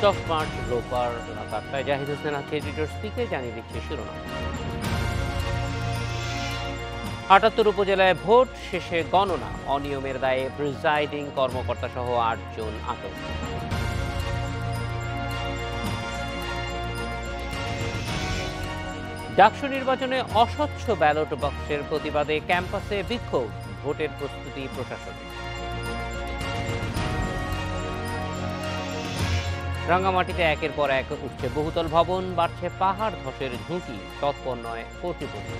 Stock mart রোববার রাত ৮টায়। জাহিদ হোসেন আছে এডিটর স্পিকে, জানিয়ে দিচ্ছে শিরোনাম। ৭৮ উপজেলায় ভোট শেষে গণনা, অনিয়মের দায়ে প্রিজাইডিং কর্মকর্তা সহ ৮ জন আটক। ডাকসু নির্বাচনে অস্বচ্ছ ব্যালট বক্সের প্রতিবাদে ক্যাম্পাসে বিক্ষোভ, ভোটের প্রস্তুতি প্রশাসনের। রাঙ্গামাটিতে একের পর এক উঠছে বহুতল ভবন, বাড়ছে পাহাড় ধসের ঝুঁকি, তৎপর নয় কর্তৃপক্ষ।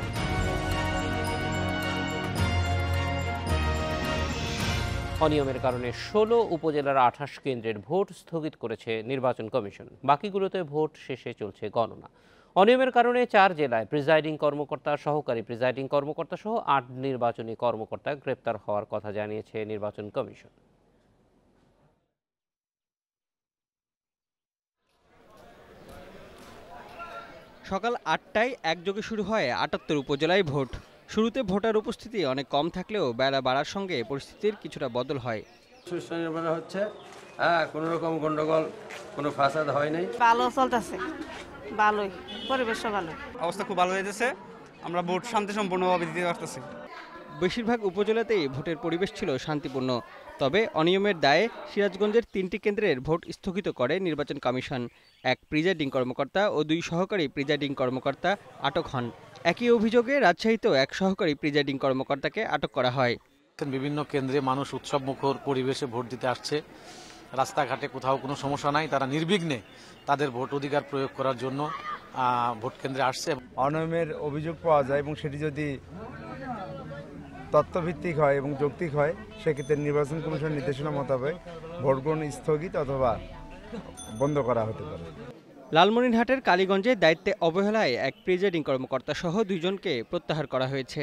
অনিয়মের কারণে ১৬ উপজেলার ২৮ কেন্দ্রের ভোট স্থগিত করেছে নির্বাচন কমিশন। বাকিগুলোতে ভোট শেষে চলছে গণনা। অনিয়মের কারণে ৪ জেলায় প্রিজাইডিং কর্মকর্তা, সহকারী প্রিজাইডিং কর্মকর্তা সহ ৮ নির্বাচনী কর্মকর্তা গ্রেপ্তার হওয়ার কথা জানিয়েছে নির্বাচন কমিশন। সকাল ৮টায় একযোগে শুরু হয় ৭৮ উপজেলায় ভোট। শুরুতে ভোটার উপস্থিতি অনেক কম থাকলেও বেলা বাড়ার সঙ্গে পরিস্থিতির কিছুটা বদল হয়। সুষ্ঠু নির্বাচন হচ্ছে, কোনো রকম গন্ডগোল, কোনো ফাসাদ হয় নাই। ভালো চলতেছে, ভালোই, পরিবেশ ভালো, অবস্থা খুব ভালো হয়েছে। আমরা ভোট শান্তি সম্পূর্ণভাবে দিতে পারতেছি। বেশিরভাগ উপজেলাতেই ভোটের পরিবেশ ছিল শান্তিপূর্ণ। তবে অনিয়মের দায়ে সিরাজগঞ্জের ৩টি কেন্দ্রের ভোট স্থগিত করে নির্বাচন কমিশন। এক প্রিজাইডিং কর্মকর্তা ও ২ সহকারী প্রিজাইডিং কর্মকর্তা আটক হন। একই অভিযোগে রাজশাহীতেও এক সহকারী প্রিজাইডিং কর্মকর্তাকে আটক করা হয়। বিভিন্ন কেন্দ্রে মানুষ উৎসবমুখর পরিবেশে ভোট দিতে আসছে। রাস্তাঘাটে কোথাও কোনো সমস্যা নাই, তারা নির্বিঘ্নে তাদের ভোট অধিকার প্রয়োগ করার জন্য ভোট কেন্দ্রে আসছে। অনিয়মের অভিযোগ পাওয়া যায় এবং সেটি যদি তথ্যভিত্তিক হয় এবং যৌক্তিক হয়, সেক্ষেত্রে নির্বাচন কমিশনের নির্দেশনা মোতাবেক ভোট গ্রহণ স্থগিত অথবা বন্ধ করা হতে পারে। লালমনিরহাটের কালীগঞ্জে দায়িত্বে অবহেলায় এক প্রিজাইডিং কর্মকর্তা সহ ২ জনকে প্রত্যাহার করা হয়েছে।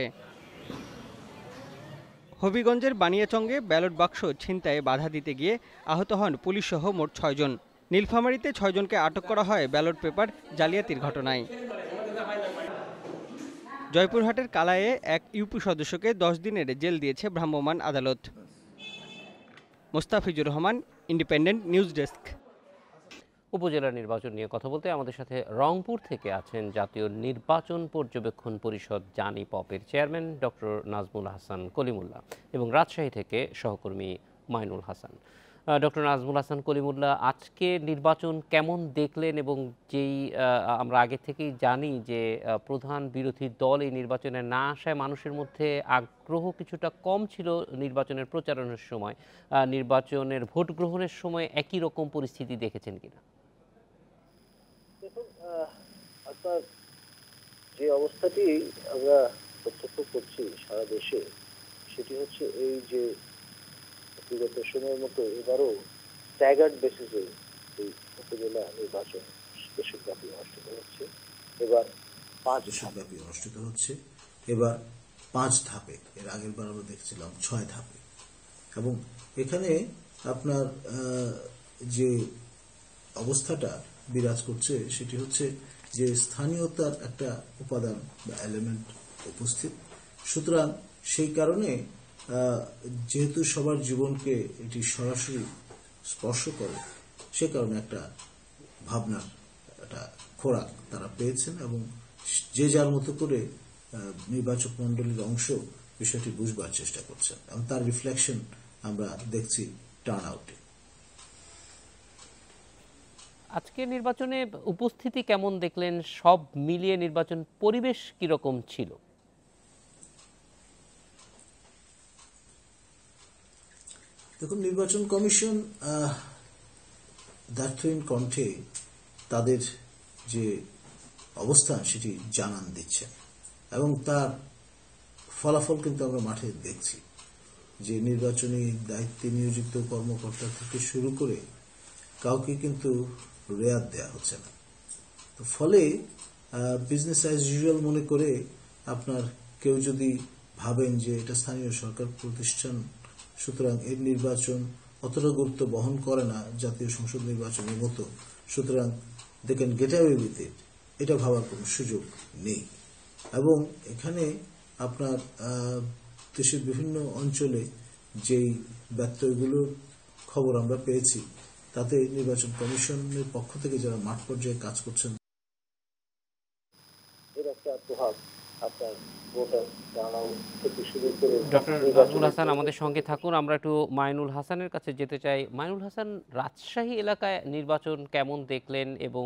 হবিগঞ্জের বানিয়াচঙ্গে ব্যালট বাক্স ছিনতাইয়ে বাধা দিতে গিয়ে আহত হন পুলিশসহ মোট ৬ জন। নীলফামারীতে ৬ জনকে আটক করা হয় ব্যালট পেপার জালিয়াতির ঘটনায়। জয়পুরহাটের কালায়ে এক ইউপি সদস্যকে ১০ দিনের জেল দিয়েছে ভ্রাম্যমাণ আদালত। Mostafizur Rahman, independent news desk. উপজেলা নির্বাচন নিয়ে কথা বলতে আমাদের সাথে রংপুর থেকে আছেন জাতীয় নির্বাচন পর্যবেক্ষণ পরিষদ জানি পপের চেয়ারম্যান ডক্টর নাজমুল হাসান কলিমুল্লাহ এবং রাজশাহী থেকে সহকর্মী মাইনুল হাসান। ডক্টর নাজমুল হাসান কলিমুল্লাহ, আজকে নির্বাচন কেমন দেখলেন? এবং যেই আমরা আগে থেকেই জানি যে প্রধান বিরোধী দল এই নির্বাচনে না আসায় মানুষের মধ্যে আগ্রহ কিছুটা কম ছিল নির্বাচনের প্রচারণের সময়, নির্বাচনের ভোট গ্রহণের সময় একই রকম পরিস্থিতি দেখেছেন কিনা? দেখুন, আপনার যে অবস্থাটি আমরা প্রত্যক্ষ করছি সারা দেশে, সেটি হচ্ছে এই যে বিগত সময়ের মতো এবারও স্ট্যাগার্ড বেসিসে এই উপজেলা নির্বাচন দেশব্যাপী অনুষ্ঠিত হচ্ছে। এবার 5 দেশব্যাপী অনুষ্ঠিত হচ্ছে, এবার 5 ধাপে। এর আগের বার আমরা দেখছিলাম 6 ধাপে। এবং এখানে আপনার যে অবস্থাটা বিরাজ করছে সেটি হচ্ছে যে স্থানীয়তার একটা উপাদান বা এলিমেন্ট উপস্থিত। সুতরাং সেই কারণে যেহেতু সবার জীবনকে এটি সরাসরি স্পর্শ করে, সে কারণে একটা ভাবনার একটা খোরাক তারা পেয়েছেন এবং যে যার মতো করে নির্বাচক মণ্ডলীর অংশ বিষয়টি বুঝবার চেষ্টা করছেন এবং তার রিফ্লেকশন আমরা দেখছি টার্ন আউটে। আজকে নির্বাচনে উপস্থিতি কেমন দেখলেন? সব মিলিয়ে নির্বাচন পরিবেশ কিরকম ছিল? দেখুন, নির্বাচন কমিশন দায়িত্বহীন কণ্ঠে তাদের যে অবস্থান সেটি জানান দিচ্ছে এবং তার ফলাফল কিন্তু আমরা মাঠে দেখছি যে নির্বাচনী দায়িত্বে নিয়োজিত কর্মকর্তা থেকে শুরু করে কাউকে কিন্তু রেয়াত দেয়া হচ্ছে না। ফলে বিজনেস অ্যাজ ইউজুয়াল মনে করে আপনার কেউ যদি ভাবেন যে এটা স্থানীয় সরকার প্রতিষ্ঠান, সুতরাং এর নির্বাচন অতটা গুরুত্ব বহন করে না জাতীয় সংসদ নির্বাচনের মতো, সুতরাং they can get away with it, এটা ভাবার কোনো সুযোগ নেই। এবং এখানে আপনার দেশের বিভিন্ন অঞ্চলে যেই ব্যত্যয়গুলোর খবর আমরা পেয়েছি তাতে নির্বাচন কমিশনের পক্ষ থেকে যারা মাঠ পর্যায়ে কাজ করছেন এর একটা প্রভাব আপনার ভোটার টার্নআউট থেকে শুরু করে ডক্টর নাজমুল হাসান আমাদের সঙ্গে থাকুন। আমরা একটু মাইনুল হাসানের কাছে যেতে চাই। মাইনুল হাসান, রাজশাহী এলাকায় নির্বাচন কেমন দেখলেন এবং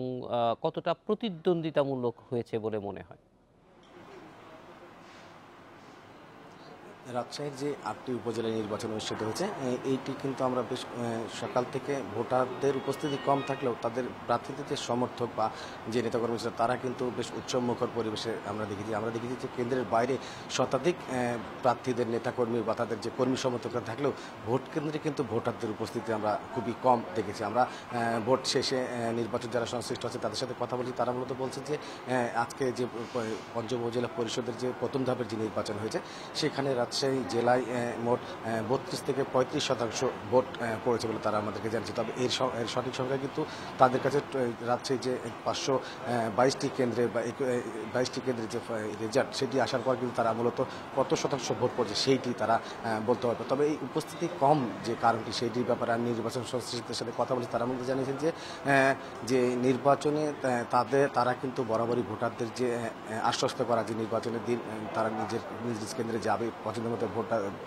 কতটা প্রতিদ্বন্দ্বিতামূলক হয়েছে বলে মনে হয়? রাজশাহীর যে 8টি উপজেলায় নির্বাচন অনুষ্ঠিত হয়েছে, এইটি কিন্তু আমরা বেশ সকাল থেকে ভোটারদের উপস্থিতি কম থাকলেও তাদের প্রার্থীদের যে সমর্থক বা যে নেতাকর্মী ছিল তারা কিন্তু বেশ উৎসবমুখর পরিবেশে আমরা দেখেছি যে কেন্দ্রের বাইরে শতাধিক প্রার্থীদের নেতাকর্মী বা তাদের যে কর্মী সমর্থকরা থাকলেও ভোট কেন্দ্রে কিন্তু ভোটারদের উপস্থিতি আমরা খুবই কম দেখেছি। আমরা ভোট শেষে নির্বাচন যারা সংশ্লিষ্ট আছে তাদের সাথে কথা বলছি, তারা মূলত বলছে যে আজকে যে পঞ্চম উপজেলা পরিষদের যে প্রথম ধাপের যে নির্বাচন হয়েছে সেখানে রাজশাহী জেলায় মোট 32 থেকে 35% ভোট পড়েছে বলে তারা আমাদেরকে জানিয়েছে। তবে এর সঠিক সংখ্যা কিন্তু তাদের কাছে রাজশাহী যে 522টি কেন্দ্রে বা 22টি কেন্দ্রের যে রেজাল্ট সেটি আসার পর কিন্তু তারা মূলত কত শতাংশ ভোট পড়ছে সেইটি তারা বলতে পারবে। তবে এই উপস্থিতি কম যে কারণটি সেইটির ব্যাপারে আমি নির্বাচন সংশ্লিষ্টদের সাথে কথা বলেছি, তারা মধ্যে জানিয়েছেন যে নির্বাচনে তারা কিন্তু বরাবরই ভোটারদের যে আশ্বস্ত করা যে নির্বাচনের দিন তারা নিজ কেন্দ্রে যাবে, পছন্দ মতো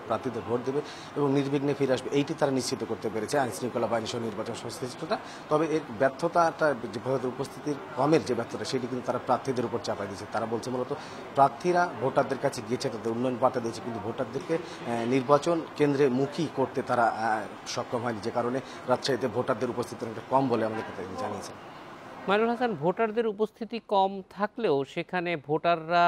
প্রার্থীদের ভোট দেবে এবং নির্বিঘ্নে ফিরে আসবে, এইটি তারা নিশ্চিত করতে পেরেছে আইন শৃঙ্খলা বাহিনী সহ নির্বাচন সংশ্লিষ্টতা। তবে এর ব্যর্থতাটা যে ভোটারদের উপস্থিতির কমের যে ব্যর্থতা সেটি কিন্তু তারা প্রার্থীদের উপর চাপাই দিয়েছে। তারা বলছে মূলত প্রার্থীরা ভোটারদের কাছে গিয়েছে, তাদের উন্নয়ন বার্তা দিয়েছে, কিন্তু ভোটারদেরকে নির্বাচন কেন্দ্রে মুখী করতে তারা সক্ষম হয়নি, যে কারণে রাজশাহীতে ভোটারদের উপস্থিতি অনেকটা কম বলে আমাদের জানিয়েছে। মাইনুল হাসান, ভোটারদের উপস্থিতি কম থাকলেও সেখানে ভোটাররা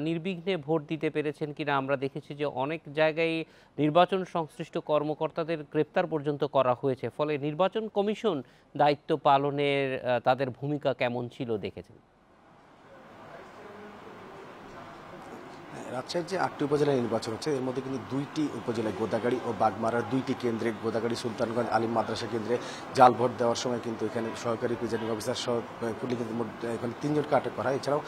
নির্বিঘ্নে ভোট দিতে পেরেছেন কিনা? আমরা দেখেছি যে অনেক জায়গায় নির্বাচন সংশ্লিষ্ট কর্মকর্তাদের গ্রেপ্তার পর্যন্ত করা হয়েছে, ফলে নির্বাচন কমিশন দায়িত্ব পালনের তাদের ভূমিকা কেমন ছিল দেখেছেন? রাজশাহীর যে 8টি উপজেলায় নির্বাচন হচ্ছে এর মধ্যে কিন্তু 2টি উপজেলায় গোদাগাড়ি ও বাগমারার 2টি কেন্দ্রে, গোদাগাড়ি সুলতানগঞ্জ আলিম মাদ্রাসা কেন্দ্রে জাল ভোট দেওয়ার সময় কিন্তু এখানে সহকারী প্রিজাইডিং অফিসার সহ পুলিশের মধ্যে এখানে 3 জনকে আটক করা হয়। এছাড়াও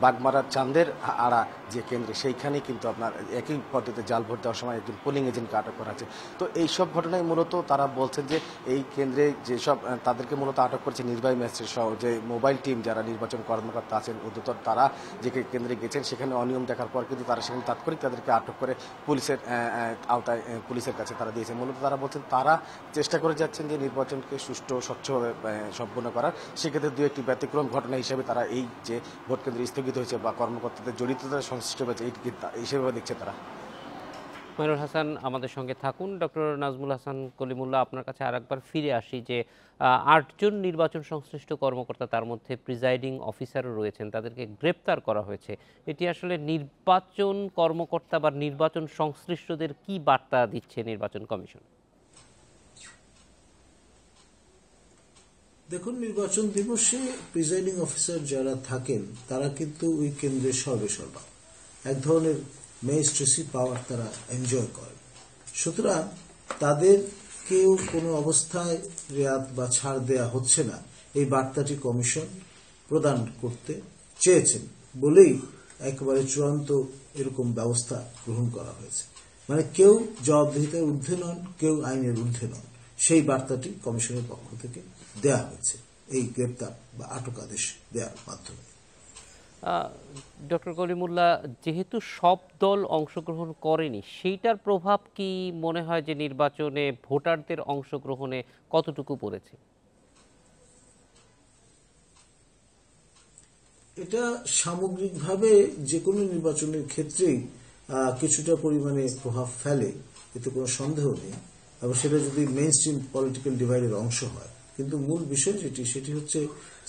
বাগমারার চান্দের আড়া যে কেন্দ্রে সেইখানে কিন্তু আপনার একই পদ্ধতিতে জাল ভোট দেওয়ার সময় একজন পোলিং এজেন্টকে আটক করা আছে। তো এইসব ঘটনায় মূলত তারা বলছেন যে এই কেন্দ্রে যেসব তাদেরকে মূলত আটক করেছে নির্বাহী ম্যাজিস্ট্রেট সহ যে মোবাইল টিম যারা নির্বাচন কর্মকর্তা আছেন উদ্যোতন, তারা যে কেন্দ্রে গেছেন সেখানে অনিয়ম দেখার পর কিন্তু তারা সেখানে তাৎক্ষণিক তাদেরকে আটক করে পুলিশের আওতায় পুলিশের কাছে তারা দিয়েছে। মূলত তারা বলছেন তারা চেষ্টা করে যাচ্ছেন যে নির্বাচনকে সুষ্ঠু স্বচ্ছভাবে সম্পন্ন করার, সেক্ষেত্রে 2-1টি ব্যতিক্রম ঘটনা হিসেবে তারা এই যে ভোট কেন্দ্র স্থগিত হয়েছে বা কর্মকর্তাদের জড়িততা সংশ্লিষ্ট হয়েছে এইটি হিসেবে দেখছে তারা। মাইনুল হাসান আমাদের সঙ্গে থাকুন। ডক্টর নাজমুল হাসান কলিমুল্লাহ, আপনার কাছে আরেকবার ফিরে আসি যে 8 জন নির্বাচন সংশ্লিষ্ট কর্মকর্তা, তার মধ্যে প্রিজাইডিং অফিসারও রয়েছেন, তাদেরকে গ্রেপ্তার করা হয়েছে। এটি আসলে নির্বাচন কর্মকর্তা বা নির্বাচন সংশ্লিষ্টদের কি বার্তা দিচ্ছে নির্বাচন কমিশন? দেখুন, নির্বাচন দিবসে প্রিজাইডিং অফিসার যারা থাকেন তারা কিন্তু ওই কেন্দ্রের সর্বেসর্বা, এক ধরনের ম্যাজিস্ট্রেসি পাওয়ার তারা এনজয় করে। সুতরাং তাদের কেউ কোনো অবস্থায় রেয়াত বা ছাড় দেয়া হচ্ছে না, এই বার্তাটি কমিশন প্রদান করতে চেয়েছেন বলেই একেবারে চূড়ান্ত এরকম ব্যবস্থা গ্রহণ করা হয়েছে। মানে কেউ জবাবদিহিতার ঊর্ধ্বে নন, কেউ আইনের ঊর্ধ্বে নন, সেই বার্তাটি কমিশনের পক্ষ থেকে দেয়া হয়েছে এই গ্রেপ্তার বা আটক আদেশ দেওয়ার মাধ্যমে। ডক্টর কলিমুল্লাহ, যেহেতু সব দল অংশগ্রহণ করেনি, সেইটার প্রভাব কি মনে হয় যে নির্বাচনে ভোটারদের অংশগ্রহণে কতটুকু পড়েছে? এটা সামগ্রিকভাবে যে কোনো নির্বাচনের ক্ষেত্রেই কিছুটা পরিমাণে প্রভাব ফেলে, এতে কোনো সন্দেহ নেই, এবং সেটা যদি মেইনস্ট্রিম পলিটিক্যাল ডিভাইডের অংশ হয়। কিন্তু মূল বিষয় সেটি হচ্ছে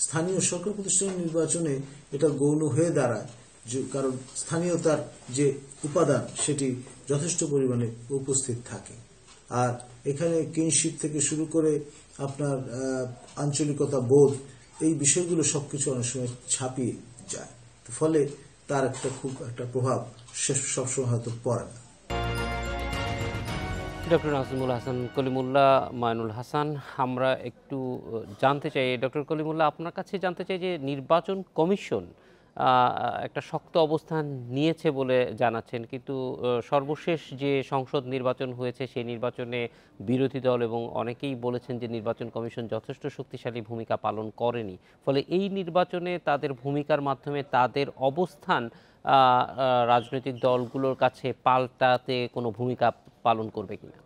স্থানীয় সরকার প্রতিষ্ঠানের নির্বাচনে এটা গৌণ হয়ে দাঁড়ায়, কারণ স্থানীয়তার যে উপাদান সেটি যথেষ্ট পরিমাণে উপস্থিত থাকে। আর এখানে কিনশিপ থেকে শুরু করে আপনার আঞ্চলিকতা বোধ, এই বিষয়গুলো সবকিছু অনেক সময় ছাপিয়ে যায়, ফলে তার খুব একটা প্রভাব সবসময় হয়তো পড়ে না। ডক্টর নাজমুল হাসান কলিমুল্লাহ, মাইনুল হাসান, আমরা একটু জানতে চাই ডক্টর কলিমুল্লাহ আপনার কাছে জানতে চাই যে নির্বাচন কমিশন একটা শক্ত অবস্থান নিয়েছে বলে জানাচ্ছেন, কিন্তু সর্বশেষ যে সংসদ নির্বাচন হয়েছে সেই নির্বাচনে বিরোধী দল এবং অনেকেই বলেছেন যে নির্বাচন কমিশন যথেষ্ট শক্তিশালী ভূমিকা পালন করেনি। ফলে এই নির্বাচনে তাদের ভূমিকার মাধ্যমে তাদের অবস্থান রাজনৈতিক দলগুলোর কাছে পাল্টাতে কোনো ভূমিকা পালন করবে কিনা?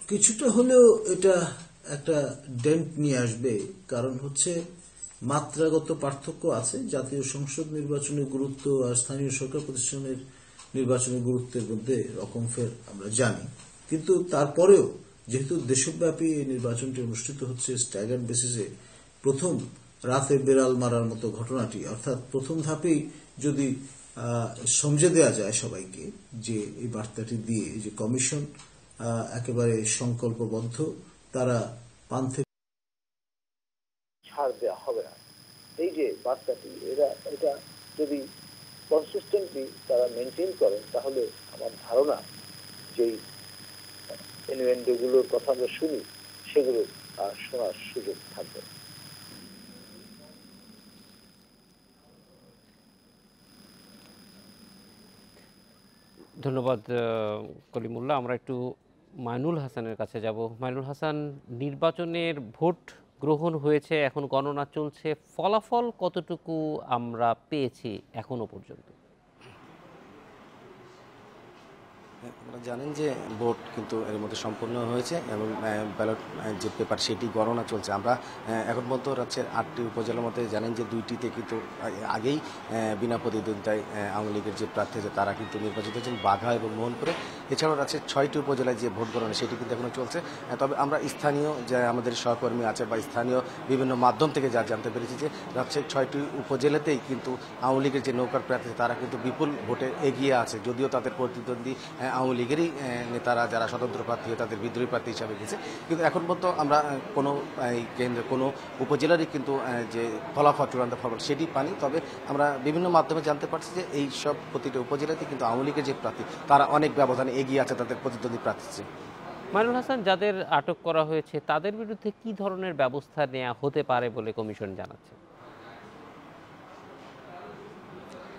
কিছুটা হলেও এটা একটা ডেন্ট নিয়ে আসবে, কারণ হচ্ছে মাত্রাগত পার্থক্য আছে। জাতীয় সংসদ নির্বাচনের গুরুত্ব আর স্থানীয় সরকার প্রতিষ্ঠানের নির্বাচনের গুরুত্বের মধ্যে রকম ফের আমরা জানি, কিন্তু তারপরেও যেহেতু দেশব্যাপী এই নির্বাচনটি অনুষ্ঠিত হচ্ছে স্ট্যাগার্ড বেসিসে, প্রথম রাতে বেড়াল মারার মতো ঘটনাটি, অর্থাৎ প্রথম ধাপেই যদি সমঝে দেয়া যায় সবাইকে যে এই বার্তাটি দিয়ে যে কমিশন একেবারে সংকল্পবদ্ধ, তারা পান থেকে ছাড় দেওয়া হবে না, এই যে বার্তাটি এটা যদি কনসিস্টেন্টলি তারা মেনটেন করেন, তাহলে আমার ধারণা যেই ইনভেন্টগুলোর কথা আমরা শুনি সেগুলো আর শোনার সুযোগ থাকবে। ধন্যবাদ কলিমুল্লাহ। আমরা একটু মাইনুল হাসানের কাছে যাব। মাইনুল হাসান, নির্বাচনের ভোট গ্রহণ হয়েছে, এখন গণনা চলছে, ফলাফল কতটুকু আমরা পেয়েছি এখনো পর্যন্ত? আপনারা জানেন যে ভোট কিন্তু এর মধ্যে সম্পূর্ণ হয়েছে এবং ব্যালট যে পেপার সেটি গণনা চলছে। আমরা এখন পর্যন্ত রাজ্যের 8টি উপজেলার মধ্যে জানেন যে 2টিতে কিন্তু আগেই বিনা প্রতিদ্বন্দ্বিতায় আওয়ামী লীগের যে প্রার্থী আছে তারা কিন্তু নির্বাচিত হয়েছেন, বাঘা এবং মোহনপুরে। এছাড়াও রাজ্যের 6টি উপজেলায় যে ভোট গণনা সেটি কিন্তু এখনো চলছে। তবে আমরা স্থানীয় যে আমাদের সহকর্মী আছে বা স্থানীয় বিভিন্ন মাধ্যম থেকে যা জানতে পেরেছি যে রাজ্যের 6টি উপজেলাতেই কিন্তু আওয়ামী লীগের যে নৌকার প্রার্থী তারা কিন্তু বিপুল ভোটে এগিয়ে আছে, যদিও তাদের প্রতিদ্বন্দ্বী আওয়ামী লীগেরই নেতারা যারা স্বতন্ত্র প্রার্থী তাদের বিদ্রোহী প্রার্থী হিসাবে গেছে। কিন্তু এখন পর্যন্ত আমরা কোনো কেন্দ্রে কোনো উপজেলারই কিন্তু যে ফলাফল চূড়ান্ত ফলাফল সেটি পানি। তবে আমরা বিভিন্ন মাধ্যমে জানতে পারছি যে এই সব প্রতিটি উপজেলাতে কিন্তু আওয়ামী লীগের যে প্রার্থী তারা অনেক ব্যবধানে এগিয়ে আছে তাদের প্রতিদ্বন্দ্বী প্রার্থীর চেয়ে। মাইনুল হাসান, যাদের আটক করা হয়েছে তাদের বিরুদ্ধে কি ধরনের ব্যবস্থা নেওয়া হতে পারে বলে কমিশন জানাচ্ছে?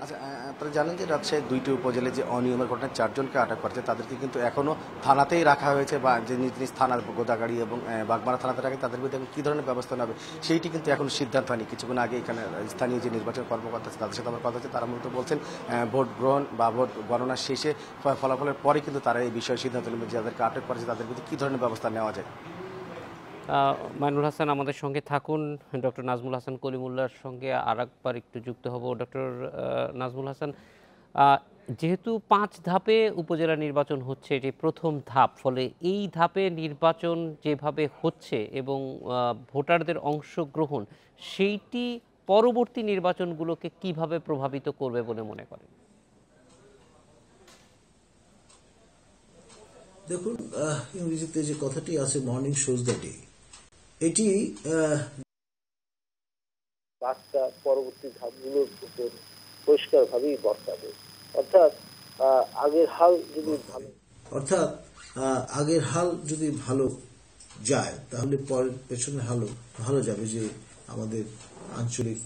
আচ্ছা, আপনারা জানেন যে রাজশাহীর 2টি উপজেলায় যে অনিয়মের ঘটনায় 4 জনকে আটক করেছে, তাদেরকে কিন্তু এখনও থানাতেই রাখা হয়েছে বা যে নিজ নিজ থানার গোদাগাড়ি এবং বাগমারা থানাতে রাখে, তাদের বিরুদ্ধে কী ধরনের ব্যবস্থা নেবে সেইটি কিন্তু এখনো সিদ্ধান্ত হয়নি। কিছুক্ষণ আগে এখানে স্থানীয় যে নির্বাচন কর্মকর্তা আছে তাদের সাথে আমার কথা হচ্ছে, তারা মূলত বলছেন ভোট গ্রহণ বা ভোট গণনা শেষে ফলাফলের পরে কিন্তু তারা এই বিষয়ে সিদ্ধান্ত নেবে যাদেরকে আটক করেছে তাদের বিরুদ্ধে কী ধরনের ব্যবস্থা নেওয়া যায়। মাইনুল হাসান আমাদের সঙ্গে থাকুন। ডক্টর নাজমুল হাসান কলিমুল্লাহর সঙ্গে আরেকবার একটু যুক্ত হব। ডক্টর নাজমুল হাসান, যেহেতু 5 ধাপে উপজেলা নির্বাচন হচ্ছে, এটি প্রথম ধাপ, ফলে এই ধাপে নির্বাচন যেভাবে হচ্ছে এবং ভোটারদের অংশগ্রহণ সেইটি পরবর্তী নির্বাচনগুলোকে কিভাবে প্রভাবিত করবে বলে মনে করেন? দেখুন, ইংরেজিতে যে কথাটি আছে মর্নিং শোজ দ্য ডে, এটি বার্তা পরবর্তী ধাপগুলোর উপর পরিষ্কারভাবেই বর্তাবে। অর্থাৎ আগের হাল যদি ভালো যায় তাহলে পরের পেছনের হালও ভালো যাবে। যে আমাদের আঞ্চলিক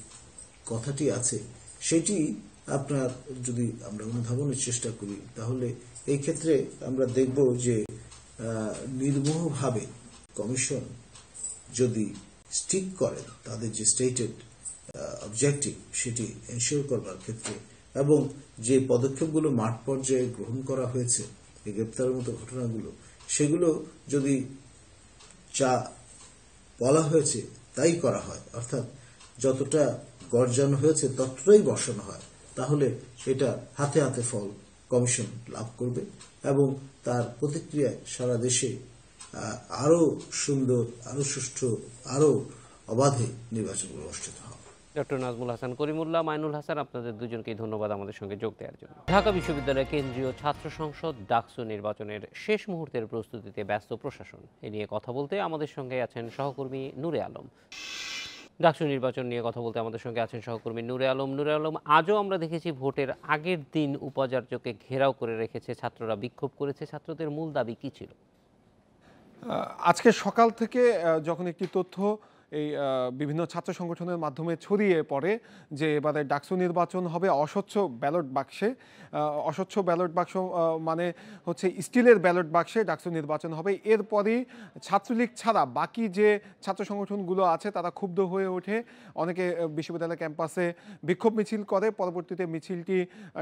কথাটি আছে সেটি আপনার যদি আমরা অনুধাবনের চেষ্টা করি, তাহলে এই ক্ষেত্রে আমরা দেখব যে নির্মোহভাবে কমিশন যদি স্টিক করেন তাদের যে স্টেটেড অবজেক্টিভ সেটি এনশিওর করবার ক্ষেত্রে, এবং যে পদক্ষেপগুলো মাঠ পর্যায়ে গ্রহণ করা হয়েছে এই গ্রেপ্তারের মতো ঘটনাগুলো, সেগুলো যদি যা বলা হয়েছে তাই করা হয়, অর্থাৎ যতটা গর্জানো হয়েছে ততটাই বসানো হয়, তাহলে এটা হাতে হাতে ফল কমিশন লাভ করবে এবং তার প্রতিক্রিয়ায় সারা দেশে আরো সুন্দর, আরো সুষ্ঠু, আরো অবাধে নির্বাচনগুলো অনুষ্ঠিত হবে। ডক্টর নাজমুল হাসান কলিমুল্লাহ, মাইনুল হাসান, আপনাদের দুজনকেই ধন্যবাদ আমাদের সঙ্গে যোগ দেওয়ার জন্য। ঢাকা বিশ্ববিদ্যালয় কেন্দ্রীয় ছাত্র সংসদ ডাকসু নির্বাচনের শেষ মুহূর্তের প্রস্তুতিতে ব্যস্ত প্রশাসন। এ নিয়ে কথা বলতে আমাদের সঙ্গে আছেন সহকর্মী নূরে আলম। ডাকসু নির্বাচন নিয়ে কথা বলতে আমাদের সঙ্গে আছেন সহকর্মী নূরে আলম। নূরে আলম, আজও আমরা দেখেছি ভোটের আগের দিন উপাচার্যকে ঘেরাও করে রেখেছে ছাত্ররা, বিক্ষোভ করেছে। ছাত্রদের মূল দাবি কি ছিল? আজকে সকাল থেকে যখন একটি তথ্য এই বিভিন্ন ছাত্র সংগঠনের মাধ্যমে ছড়িয়ে পড়ে যে এবারে ডাকসু নির্বাচন হবে অস্বচ্ছ ব্যালট বাক্সে, অস্বচ্ছ ব্যালট বাক্স মানে হচ্ছে স্টিলের ব্যালট বাক্সে ডাকসু নির্বাচন হবে, এরপরই ছাত্রলীগ ছাড়া বাকি যে ছাত্র সংগঠনগুলো আছে তারা ক্ষুব্ধ হয়ে ওঠে। অনেকে বিশ্ববিদ্যালয় ক্যাম্পাসে বিক্ষোভ মিছিল করে, পরবর্তীতে মিছিলটি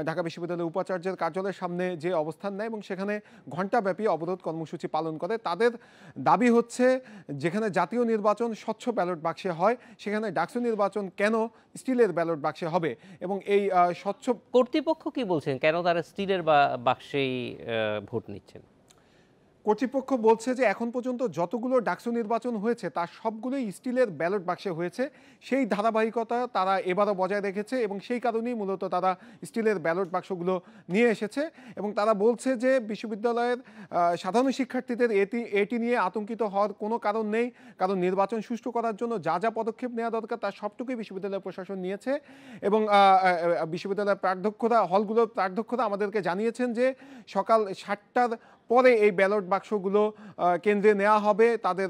ঢাকা বিশ্ববিদ্যালয়ের উপাচার্যের কার্যালয়ের সামনে যে অবস্থান নেয় এবং সেখানে ঘণ্টাব্যাপী অবরোধ কর্মসূচি পালন করে। তাদের দাবি হচ্ছে যেখানে জাতীয় নির্বাচন স্বচ্ছ ব্যালট বাক্সে হয় সেখানে ডাকসু নির্বাচন কেন স্টিলের ব্যালট বাক্সে হবে, এবং এই স্বচ্ছ কর্তৃপক্ষ কি বলছেন কেন তারা স্টিলের বাক্সেই ভোট নিচ্ছেন? কর্তৃপক্ষ বলছে যে এখন পর্যন্ত যতগুলো ডাকসু নির্বাচন হয়েছে তার সবগুলোই স্টিলের ব্যালট বাক্সে হয়েছে, সেই ধারাবাহিকতা তারা এবারও বজায় রেখেছে এবং সেই কারণেই মূলত তারা স্টিলের ব্যালট বাক্সগুলো নিয়ে এসেছে। এবং তারা বলছে যে বিশ্ববিদ্যালয়ের সাধারণ শিক্ষার্থীদের এটি নিয়ে আতঙ্কিত হওয়ার কোনো কারণ নেই, কারণ নির্বাচন সুষ্ঠু করার জন্য যা যা পদক্ষেপ নেওয়া দরকার তার সবটুকুই বিশ্ববিদ্যালয় প্রশাসন নিয়েছে। এবং বিশ্ববিদ্যালয়ের প্রাধ্যক্ষরা, হলগুলোর প্রাধ্যক্ষরা আমাদেরকে জানিয়েছেন যে সকাল 7টার পরে এই ব্যালট বাক্সগুলো কেন্দ্রে নেওয়া হবে, তাদের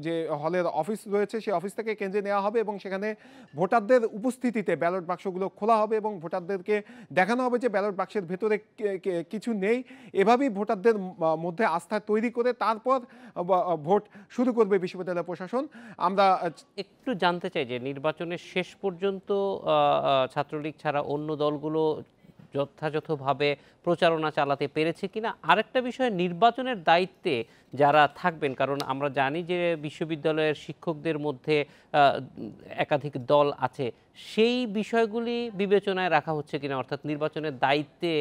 যে হলের অফিস রয়েছে সেই অফিস থেকে কেন্দ্রে নেওয়া হবে এবং সেখানে ভোটারদের উপস্থিতিতে ব্যালট বাক্সগুলো খোলা হবে এবং ভোটারদেরকে দেখানো হবে যে ব্যালট বাক্সের ভেতরে কিছু নেই। এভাবেই ভোটারদের মধ্যে আস্থা তৈরি করে তারপর ভোট শুরু করবে বিশ্ববিদ্যালয় প্রশাসন। আমরা একটু জানতে চাই যে নির্বাচনের শেষ পর্যন্ত ছাত্রলীগ ছাড়া অন্য দলগুলো যথাযথভাবে প্রচারণা চালাতে পেরেছে কিনা, আরেকটা বিষয় নির্বাচনের দায়িত্বে যারা থাকবেন, কারণ আমরা জানি যে বিশ্ববিদ্যালয়ের শিক্ষকদের মধ্যে একাধিক দল আছে, সেই বিষয়গুলি বিবেচনায় রাখা হচ্ছে কিনা, অর্থাৎ নির্বাচনের দায়িত্বে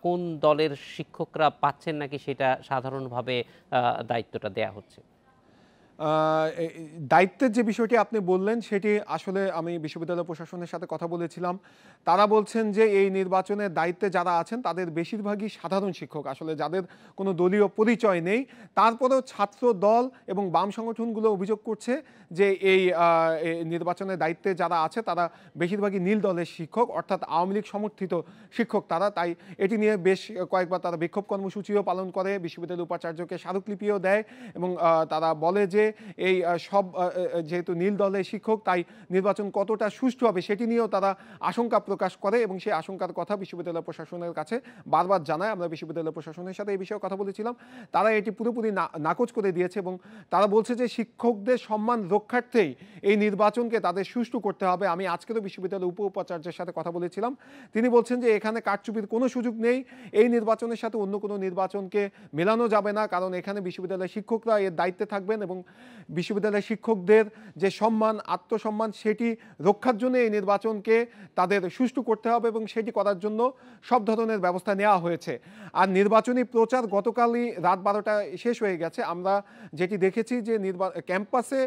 কোন দলের শিক্ষকরা পাচ্ছেন নাকি সেটা সাধারণভাবে দায়িত্বটা দেয়া হচ্ছে? দায়িত্বের যে বিষয়টি আপনি বললেন সেটি আসলে আমি বিশ্ববিদ্যালয় প্রশাসনের সাথে কথা বলেছিলাম, তারা বলছেন যে এই নির্বাচনের দায়িত্বে যারা আছেন তাদের বেশিরভাগই সাধারণ শিক্ষক, আসলে যাদের কোনো দলীয় পরিচয় নেই। তারপরেও ছাত্র দল এবং বাম সংগঠনগুলো অভিযোগ করছে যে এই নির্বাচনের দায়িত্বে যারা আছে তারা বেশিরভাগই নীল দলের শিক্ষক, অর্থাৎ আওয়ামী লীগ সমর্থিত শিক্ষক তারা। তাই এটি নিয়ে বেশ কয়েকবার তারা বিক্ষোভ কর্মসূচিও পালন করে, বিশ্ববিদ্যালয় উপাচার্যকে স্মারকলিপিও দেয় এবং তারা বলে যে এই সব যেহেতু নীল দলের শিক্ষক তাই নির্বাচন কতটা সুষ্ঠু হবে সেটি নিয়েও তারা আশঙ্কা প্রকাশ করে এবং সেই আশঙ্কার কথা বিশ্ববিদ্যালয় প্রশাসনের কাছে বারবার জানায়। আমরা বিশ্ববিদ্যালয় প্রশাসনের সাথে এই বিষয়ে কথা বলেছিলাম, তারা এটি পুরোপুরি নাকচ করে দিয়েছে এবং তারা বলছে যে শিক্ষকদের সম্মান রক্ষার্থেই এই নির্বাচনকে তাদের সুষ্ঠু করতে হবে। আমি আজকেরও বিশ্ববিদ্যালয়ের উপাচার্যের সাথে কথা বলেছিলাম, তিনি বলছেন যে এখানে কারচুপির কোনো সুযোগ নেই, এই নির্বাচনের সাথে অন্য কোনো নির্বাচনকে মেলানো যাবে না, কারণ এখানে বিশ্ববিদ্যালয়ের শিক্ষকরা এর দায়িত্বে থাকবেন এবং বিশ্ববিদ্যালয়ের শিক্ষকদের যে সম্মান, আত্মসম্মান সেটি রক্ষার জন্য এই নির্বাচনকে তাদের সুষ্ঠু করতে হবে এবং সেটি করার জন্য সব ধরনের ব্যবস্থা নেওয়া হয়েছে। আর নির্বাচনী প্রচার গতকালই রাত 12টায় শেষ হয়ে গেছে। আমরা যেটি দেখেছি যে ক্যাম্পাসে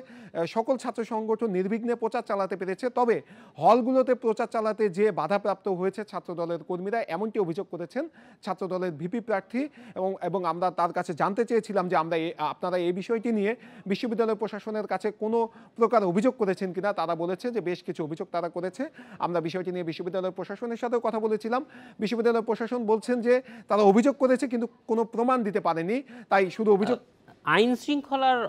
সকল ছাত্র সংগঠন নির্বিঘ্নে প্রচার চালাতে পেরেছে, তবে হলগুলোতে প্রচার চালাতে যে বাধাপ্রাপ্ত হয়েছে ছাত্রদলের কর্মীরা, এমনটি অভিযোগ করেছেন ছাত্রদলের ভিপি প্রার্থী। এবং আমরা তার কাছে জানতে চেয়েছিলাম যে আপনারা এই বিষয়টি নিয়ে বিশ্ববিদ্যালয় প্রশাসনের কাছে কোনো প্রকার অভিযোগ করেছেন কিনা। তারা বলেছে যে বেশ কিছু অভিযোগ তারা করেছে। আমরা বিষয়টি নিয়ে বিশ্ববিদ্যালয় প্রশাসনের সাথেও কথা বলেছিলাম, বিশ্ববিদ্যালয় প্রশাসন বলছেন যে তারা অভিযোগ করেছে কিন্তু কোনো প্রমাণ দিতে পারেনি, তাই শুধু অভিযোগ। আইন শৃঙ্খলার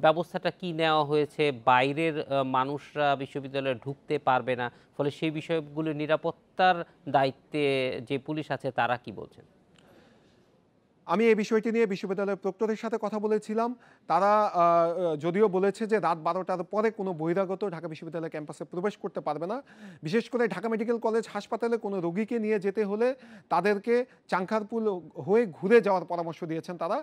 ব্যবস্থাটা কি নেওয়া হয়েছে? বাইরের মানুষরা বিশ্ববিদ্যালয়ে ঢুকতে পারবে না, ফলে সেই বিষয়গুলো নিরাপত্তার দায়িত্বে যে পুলিশ আছে তারা কি বলছেন? আমি এই বিষয়টি নিয়ে বিশ্ববিদ্যালয়ের প্রক্টরের সাথে কথা বলেছিলাম, তারা যদিও বলেছে যে রাত 12টার পরে কোনো বহিরাগত ঢাকা বিশ্ববিদ্যালয় ক্যাম্পাসে প্রবেশ করতে পারবে না। বিশেষ করে ঢাকা মেডিকেল কলেজ হাসপাতালে কোনো রোগীকে নিয়ে যেতে হলে তাদেরকে চাংখারপুল হয়ে ঘুরে যাওয়ার পরামর্শ দিয়েছেন তারা।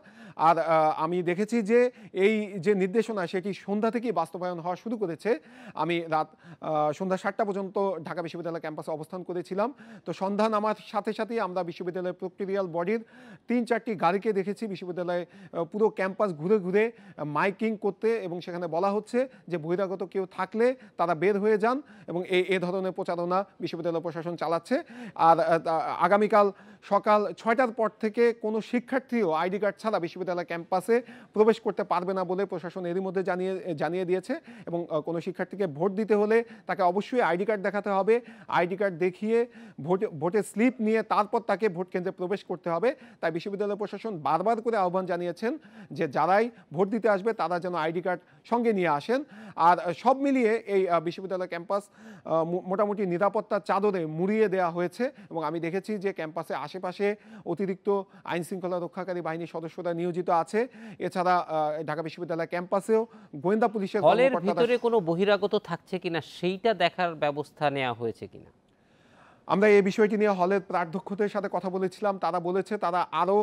আর আমি দেখেছি যে এই যে নির্দেশনা সেটি সন্ধ্যা থেকেই বাস্তবায়ন হওয়া শুরু করেছে। আমি রাত সন্ধ্যা 7টা পর্যন্ত ঢাকা বিশ্ববিদ্যালয় ক্যাম্পাসে অবস্থান করেছিলাম। তো সন্ধ্যা নামার সাথে সাথেই আমরা বিশ্ববিদ্যালয়ের প্রক্টোরিয়াল বডির 3-4টি গাড়িকে দেখেছি বিশ্ববিদ্যালয়ে পুরো ক্যাম্পাস ঘুরে ঘুরে মাইকিং করতে, এবং সেখানে বলা হচ্ছে যে বহিরাগত কেউ থাকলে তারা বের হয়ে যান, এবং এই ধরনের প্রচারণা বিশ্ববিদ্যালয় প্রশাসন চালাচ্ছে। আর আগামীকাল সকাল 6টার পর থেকে কোনো শিক্ষার্থীও আইডি কার্ড ছাড়া বিশ্ববিদ্যালয় ক্যাম্পাসে প্রবেশ করতে পারবে না বলে প্রশাসন এরই মধ্যে জানিয়ে দিয়েছে। এবং কোনো শিক্ষার্থীকে ভোট দিতে হলে তাকে অবশ্যই আইডি কার্ড দেখাতে হবে, আইডি কার্ড দেখিয়ে ভোটের স্লিপ নিয়ে তারপর তাকে ভোট কেন্দ্রে প্রবেশ করতে হবে। তাই বিশ্ববিদ্যালয় প্রশাসন বারবার করে আহ্বান জানিয়েছেন যে যারাই ভোট দিতে আসবে তারা যেন আইডি কার্ড সঙ্গে নিয়ে আসেন। আর সব মিলিয়ে এই বিশ্ববিদ্যালয় ক্যাম্পাস মোটামুটি নিরাপত্তার চাদরে মুড়িয়ে দেওয়া হয়েছে এবং আমি দেখেছি যে ক্যাম্পাসে আশেপাশে অতিরিক্ত আইন শৃঙ্খলা রক্ষাকারী বাহিনীর সদস্যরা নিয়োজিত আছে। এছাড়া ঢাকা বিশ্ববিদ্যালয় ক্যাম্পাসেও গোয়েন্দা পুলিশের হলের ভিতরে কোনো বহিরাগত থাকছে কিনা সেইটা দেখার ব্যবস্থা নেওয়া হয়েছে কিনা? আমরা এই বিষয়টি নিয়ে হলের প্রাধ্যক্ষদের সাথে কথা বলেছিলাম। তারা বলেছে তারা আরও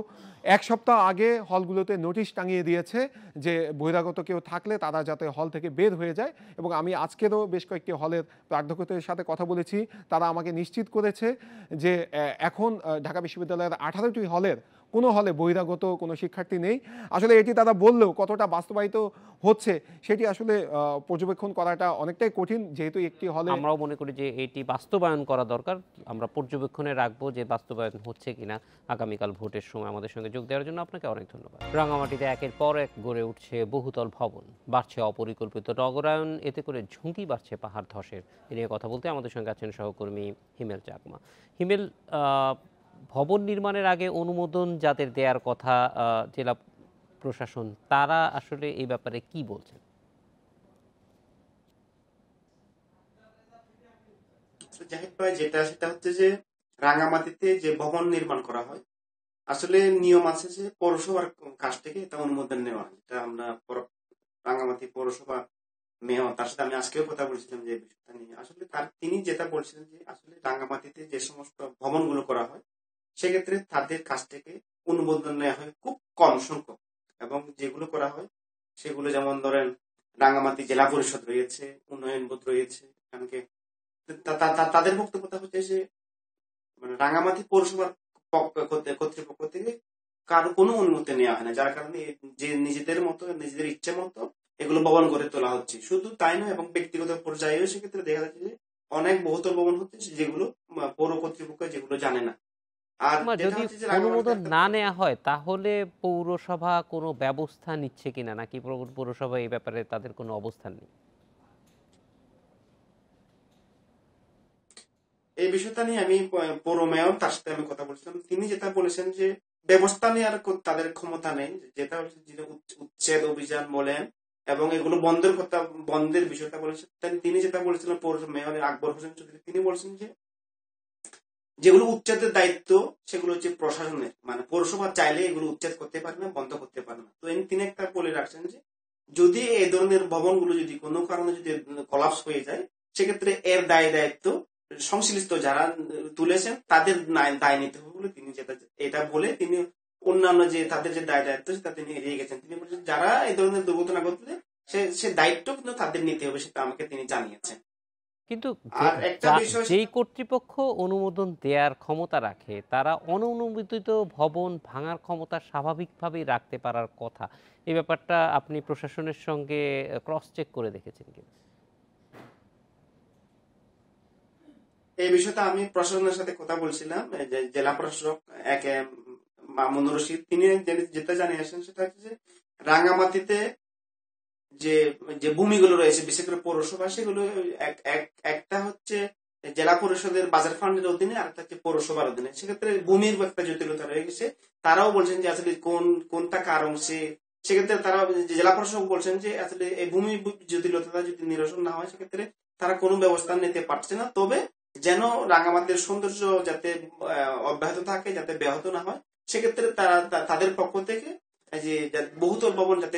1 সপ্তাহ আগে হলগুলোতে নোটিশ টাঙিয়ে দিয়েছে যে বহিরাগত কেউ থাকলে তারা যাতে হল থেকে বের হয়ে যায়। এবং আমি আজকেরও বেশ কয়েকটি হলের প্রাধ্যক্ষদের সাথে কথা বলেছি, তারা আমাকে নিশ্চিত করেছে যে এখন ঢাকা বিশ্ববিদ্যালয়ের 18টি হলের কোনো হলে বহিরাগত কোনো শিক্ষার্থী নেই। আসলে এটি তারা বললেও কতটা বাস্তবায়িত হচ্ছে সেটি আসলে পর্যবেক্ষণ করাটা অনেকটাই কঠিন, যেহেতু একটি হলে। আমরাও মনে করি যে এটি বাস্তবায়ন করা দরকার। আমরা পর্যবেক্ষণে রাখবো যে বাস্তবায়ন হচ্ছে কিনা আগামীকাল ভোটের সময়। আমাদের সঙ্গে যোগ দেওয়ার জন্য আপনাকে অনেক ধন্যবাদ। রাঙামাটিতে একের পর এক গড়ে উঠছে বহুতল ভবন, বাড়ছে অপরিকল্পিত নগরায়ন, এতে করে ঝুঁকি বাড়ছে পাহাড় ধসের। এ নিয়ে কথা বলতে আমাদের সঙ্গে আছেন সহকর্মী হিমেল চাকমা। হিমেল, ভবন নির্মাণের আগে অনুমোদন যাদের দেওয়ার কথা জেলা প্রশাসন, তারা আসলে এই ব্যাপারে কি বলছেন? জাহিদ ভাই, সেটা হচ্ছে যে রাঙামাটিতে যে ভবন নির্মাণ করা হয়, আসলে নিয়ম আছে যে পৌরসভার কাছ থেকে এটা অনুমোদন নেওয়া হয়। এটা আমরা রাঙামাটি পৌরসভা মেয়র, তার সাথে আমি আজকেও কথা বলছিলাম যে বিষয়টা নিয়ে। আসলে তিনি যেটা বলছিলেন যে আসলে রাঙামাটিতে যে সমস্ত ভবনগুলো করা হয় সেক্ষেত্রে তাদের কাছ থেকে অনুমোদন নেওয়া হয় খুব কম সংখ্যক, এবং যেগুলো করা হয় সেগুলো যেমন ধরেন রাঙামাটি জেলা পরিষদ রয়েছে, উন্নয়ন বোর্ড রয়েছে, তাদের বক্তব্য হচ্ছে যে মানে রাঙামাটি পৌরসভার কর্তৃপক্ষ থেকে কারো কোনো অনুমতি নেওয়া হয় না, যার কারণে যে নিজেদের মতো নিজেদের ইচ্ছে মতো এগুলো ভবন গড়ে তোলা হচ্ছে। শুধু তাই নয়, এবং ব্যক্তিগত পর্যায়েও সেক্ষেত্রে দেখা যাচ্ছে যে অনেক বহুতল ভবন হচ্ছে যেগুলো পৌর কর্তৃপক্ষ যেগুলো জানে না। আর যদি অনুমোদন না নেওয়া হয় তাহলে পৌরসভা কোনো ব্যবস্থা নিচ্ছে কিনা, নাকি পৌরসভা এই ব্যাপারে তাদের কোনো অবস্থান নেই? এই বিষয়টা নিয়ে আমি পৌর মেয়র, তার সাথে আমি কথা বলছিলাম। তিনি যেটা বলেছেন যে ব্যবস্থা নেওয়ার তাদের ক্ষমতা নেই, যেটা উচ্ছেদ অভিযান বলেন এবং এগুলো বন্ধের বিষয়টা বলেছেন। তিনি যেটা বলেছিলেন পৌর মেয়র আকবর হোসেন চৌধুরী, তিনি বলছেন যে যেগুলো উচ্ছেদের দায়িত্ব সেগুলো হচ্ছে প্রশাসনের, মানে পৌরসভা চাইলে এগুলো উচ্ছেদ করতে পারে না, বন্ধ করতে পারে না। তো তিনি একটা বলে রাখছেন যে যদি এই ধরনের ভবনগুলো যদি কোনো কারণে যদি কলাপস হয়ে যায় সেক্ষেত্রে এর দায়িত্ব সংশ্লিষ্ট যারা তুলেছেন তাদের দায় নিতে হবে বলে তিনি এটা বলে তিনি অন্যান্য যে তাদের যে দায়িত্ব সেটা তিনি এড়িয়ে গেছেন। তিনি বলছেন যারা এই ধরনের দুর্ঘটনা ঘটলে সে দায়িত্ব কিন্তু তাদের নিতে হবে, সেটা আমাকে তিনি জানিয়েছেন। কিন্তু যেই কর্তৃপক্ষ অনুমোদন দেওয়ার ক্ষমতা রাখে তারা অননুমোদিত ভবন ভাঙার ক্ষমতা স্বাভাবিকভাবেই রাখতে পারার কথা। এই ব্যাপারটা আপনি প্রশাসনের সঙ্গে ক্রস চেক করে দেখেছেন কিনা? এই বিষয়টা আমি প্রশাসনের সাথে কথা বলছিলাম। জেলা প্রশাসক মামুনুর রশিদ তিনি যেটা জানিয়েছেন সেটা হচ্ছে যে রাঙামাটিতে যে ভূমিগুলো রয়েছে বিশেষ করে পৌরসভা, সেগুলো একটা হচ্ছে জেলা পরিষদের বাজার ফান্ডের অধীনে, আর একটা হচ্ছে পৌরসভার অধীনে। সেক্ষেত্রে ভূমির একটা জটিলতা রয়ে গেছে। তারাও বলছেন যে আসলে কোনটা কার অংশে, সেক্ষেত্রে তারা জেলা প্রশাসক বলছেন যে আসলে এই ভূমি জটিলতা যদি নিরসন না হয় সেক্ষেত্রে তারা কোনো ব্যবস্থা নিতে পারছে না। তবে যেন রাঙামাটির সৌন্দর্য যাতে অব্যাহত থাকে, যাতে ব্যাহত না হয়, সেক্ষেত্রে তারা তাদের পক্ষ থেকে যে বহুতল ভবন যাতে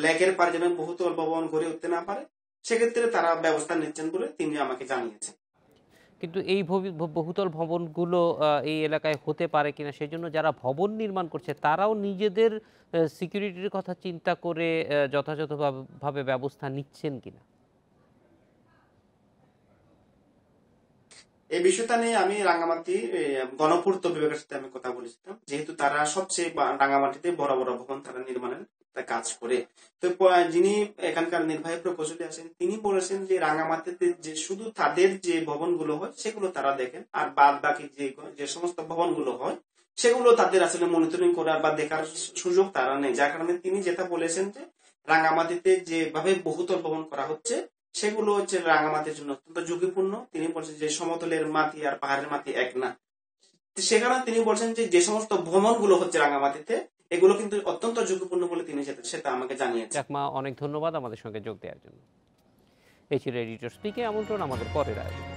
লেকের পারে যেন বহুতল ভবন গড়ে উঠতে না পারে সেক্ষেত্রে তারা ব্যবস্থা নিচ্ছেন বলে তিনি আমাকে জানিয়েছেন। কিন্তু এই বহুতল ভবনগুলো এই এলাকায় হতে পারে কিনা সেই জন্য যারা ভবন নির্মাণ করছে তারাও নিজেদের সিকিউরিটির কথা চিন্তা করে যথাযথভাবে ব্যবস্থা নিচ্ছেন কিনা? এই বিষয়টা নিয়ে আমি রাঙামাটি গণপূর্ত বিভাগের সাথে আমি কথা বলেছিলাম, যেহেতু তারা সবচেয়ে রাঙামাটিতে বড় বড় ভবন তারা নির্মাণের কাজ করে। তো যিনি এখানকার নির্বাহী প্রকৌশলী আছেন তিনি বলেছেন যে রাঙামাটিতে যে শুধু তাদের যে ভবনগুলো হয় সেগুলো তারা দেখেন, আর বাদ বাকি যে সমস্ত ভবনগুলো হয় সেগুলো তাদের আসলে মনিটরিং করার বা দেখার সুযোগ তারা নেই। যার কারণে তিনি যেটা বলেছেন যে রাঙামাটিতে যেভাবে বহুতল ভবন করা হচ্ছে সেগুলো হচ্ছে রাঙামাটির জন্য অত্যন্ত ঝুঁকিপূর্ণ। তিনি বলছেন যে সমতলের মাটি আর পাহাড়ের মাটি এক না, সে কারণে তিনি বলছেন যে সমস্ত ভ্রমণগুলো হচ্ছে রাঙামাটিতে এগুলো কিন্তু অত্যন্ত ঝুঁকিপূর্ণ বলে তিনি সেটা আমাকে জানিয়েছেন। চাকমা, অনেক ধন্যবাদ আমাদের সঙ্গে যোগ দেওয়ার জন্য। এই ছিল এডিটর স্পিকে। আমন্ত্রণ আমাদের পরের আয়োজন।